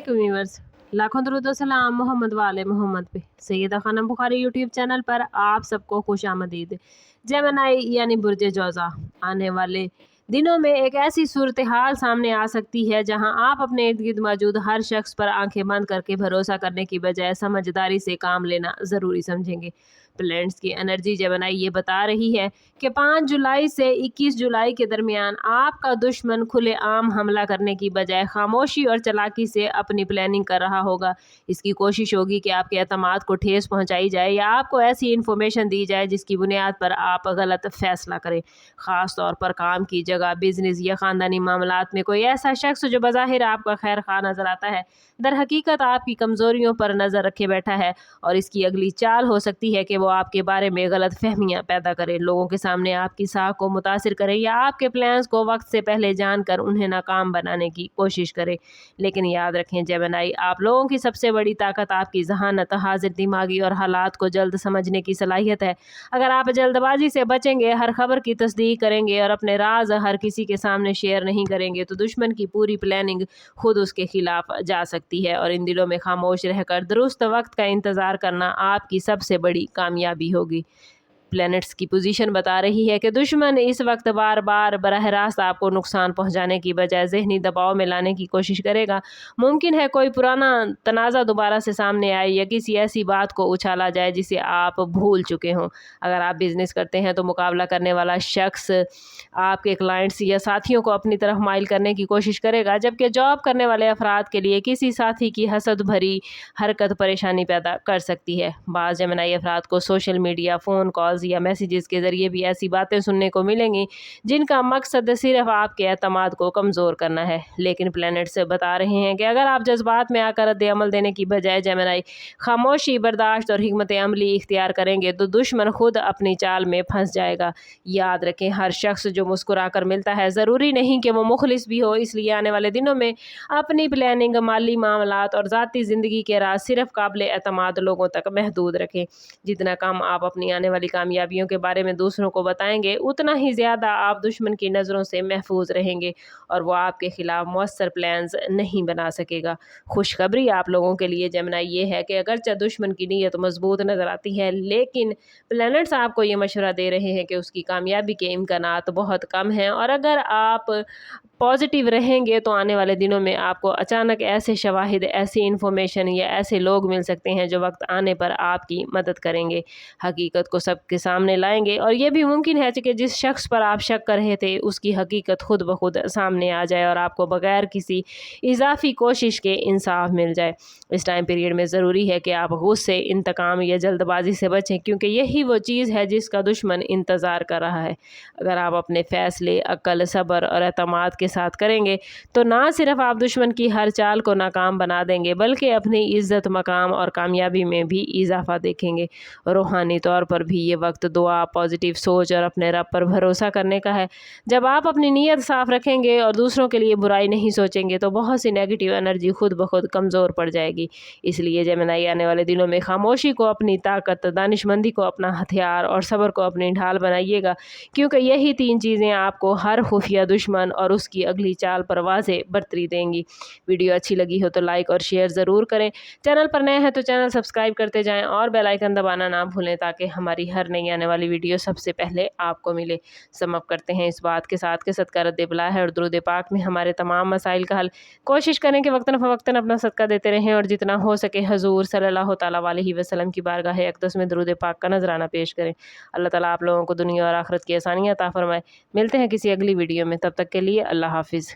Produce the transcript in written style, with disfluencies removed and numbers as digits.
Viewers, लाखों दरूद और सलाम मोहम्मद वाले मोहम्मद पे। सैयदा खानम बुखारी यूट्यूब चैनल पर आप सबको खुश आमदीद। जेमिनी यानी बुर्ज जौज़ा, आने वाले दिनों में एक ऐसी सूरत हाल सामने आ सकती है जहां आप अपने इर्द गिर्द मौजूद हर शख्स पर आंखें बंद करके भरोसा करने की बजाय समझदारी से काम लेना ज़रूरी समझेंगे। प्लैनेट्स की एनर्जी जेमिनी ये बता रही है कि 5 जुलाई से 21 जुलाई के दरमियान आपका दुश्मन खुलेआम हमला करने की बजाय खामोशी और चालाकी से अपनी प्लानिंग कर रहा होगा। इसकी कोशिश होगी कि आपके एतमाद को ठेस पहुंचाई जाए या आपको ऐसी इन्फॉर्मेशन दी जाए जिसकी बुनियाद पर आप गलत फैसला करें। ख़ास तौर पर काम की जगह, बिजनेस या ख़ानदानी मामलात में कोई ऐसा शख्स जो बज़ाहिर आपका खैर खा नज़र आता है, दर हकीकत आपकी कमज़ोरियों पर नज़र रखे बैठा है और इसकी अगली चाल हो सकती है कि वो आपके बारे में गलत फहमियाँ पैदा करे, लोगों के सामने आपकी साख को मुतासिर करे या आपके प्लान्स को वक्त से पहले जानकर उन्हें नाकाम बनाने की कोशिश करे। लेकिन याद रखें जेमिनी, आप लोगों की सबसे बड़ी ताकत आपकी जहानत, हाजिर दिमागी और हालात को जल्द समझने की सलाहियत है। अगर आप जल्दबाजी से बचेंगे, हर खबर की तस्दीक करेंगे और अपने राज हर किसी के सामने शेयर नहीं करेंगे तो दुश्मन की पूरी प्लानिंग खुद उसके खिलाफ जा सकती है और इन दिनों में खामोश रहकर दुरुस्त वक्त का इंतज़ार करना आपकी सबसे बड़ी कामयाबी होगी। प्लैनेट्स की पोजीशन बता रही है कि दुश्मन इस वक्त बार बार बराह रास्त आपको नुकसान पहुंचाने की बजाय जहनी दबाव में लाने की कोशिश करेगा। मुमकिन है कोई पुराना तनाज़ा दोबारा से सामने आए या किसी ऐसी बात को उछाला जाए जिसे आप भूल चुके हों। अगर आप बिजनेस करते हैं तो मुकाबला करने वाला शख्स आपके क्लाइंट्स या साथियों को अपनी तरफ माइल करने की कोशिश करेगा, जबकि जॉब करने वाले अफराद के लिए किसी साथी की हसद भरी हरकत परेशानी पैदा कर सकती है। बाज़ जेमिनी अफराद को सोशल मीडिया, फ़ोन कॉल्स या मैसेजेस के ज़रिए भी ऐसी बातें सुनने को मिलेंगी जिनका मकसद सिर्फ आपके एतमाद को कमज़ोर करना है। लेकिन प्लैनेट्स बता रहे हैं कि अगर आप जज्बात में आकर रद्द अमल देने की बजाय जेमिनी खामोशी, बर्दाश्त और हिकमत अमली इख्तियार करेंगे तो दुश्मन खुद अपनी चाल में फंस जाएगा। याद रखें, हर शख्स जो मुस्कुरा कर मिलता है ज़रूरी नहीं कि वो मुखलिस भी हो, इसलिए आने वाले दिनों में अपनी प्लानिंग, माली मामलात और ज़ाती ज़िंदगी के राज सिर्फ काबिल एतमाद लोगों तक महदूद रखें। जितना कम आप अपनी आने वाली कामयाबियों के बारे में दूसरों को बताएंगे, उतना ही ज़्यादा आप दुश्मन की नज़रों से महफूज रहेंगे और वो आपके खिलाफ मौसर प्लान्स नहीं बना सकेगा। खुशखबरी आप लोगों के लिए जेमिनी ये है कि अगरचे दुश्मन की नीयत मजबूत नज़र आती है, लेकिन प्लैनेट्स आपको ये मशवरा दे रहे हैं कि उसकी कामयाबी के इम्कानात बहुत कम हैं और अगर आप पॉजिटिव रहेंगे तो आने वाले दिनों में आपको अचानक ऐसे शवाहिद, ऐसी इन्फॉर्मेशन या ऐसे लोग मिल सकते हैं जो वक्त आने पर आपकी मदद करेंगे, हकीकत को सबके सामने लाएंगे और ये भी मुमकिन है कि जिस शख्स पर आप शक कर रहे थे उसकी हकीकत खुद ब खुद सामने आ जाए और आपको बगैर किसी इजाफी कोशिश के इंसाफ मिल जाए। इस टाइम पीरियड में ज़रूरी है कि आप गुस्से, इंतकाम या जल्दबाजी से बचें, क्योंकि यही वो चीज़ है जिसका दुश्मन इंतज़ार कर रहा है। अगर आप अपने फ़ैसले अक्ल, सब्र और एतमाद के साथ करेंगे तो ना सिर्फ आप दुश्मन की हर चाल को नाकाम बना देंगे बल्कि अपनी इज़्ज़त, मकाम और कामयाबी में भी इजाफा देखेंगे। रूहानी तौर पर भी ये वक्त दुआ, पॉजिटिव सोच और अपने रब पर भरोसा करने का है। जब आप अपनी नीयत साफ रखेंगे और दूसरों के लिए बुराई नहीं सोचेंगे तो बहुत सी नेगेटिव एनर्जी खुद ब खुद कमज़ोर पड़ जाएगी। इसलिए जेमिनी आने वाले दिनों में खामोशी को अपनी ताकत, दानिशमंदी को अपना हथियार और सब्र को अपनी ढाल बनाइएगा, क्योंकि यही 3 चीज़ें आपको हर खुफिया दुश्मन और उसकी अगली चाल पर वाज़ेह बरतरी देंगी। वीडियो अच्छी लगी हो तो लाइक और शेयर ज़रूर करें। चैनल पर नए हैं तो चैनल सब्सक्राइब करते जाएं और बेल आइकन दबाना ना भूलें ताकि हमारी हर नई आने वाली वीडियो सबसे पहले आपको मिले। समअप करते हैं इस बात के साथ कि सदका रद्द बला है और दुरूद पाक में हमारे तमाम मसाइल का हल। कोशिश करें कि वक्तन फ़वक्तन अपना सदका देते रहें और जितना हो सके हजूर सल्लल्लाहु तआला अलैहि वसल्लम की बारगाह अक़दस में दुरूद पाक का नजराना पेश करें। अल्लाह ताला आप लोगों को दुनिया और आखिरत की आसानियाँ अता फरमाए। मिलते हैं किसी अगली वीडियो में, तब तक के लिए अल्लाह हाफिज़।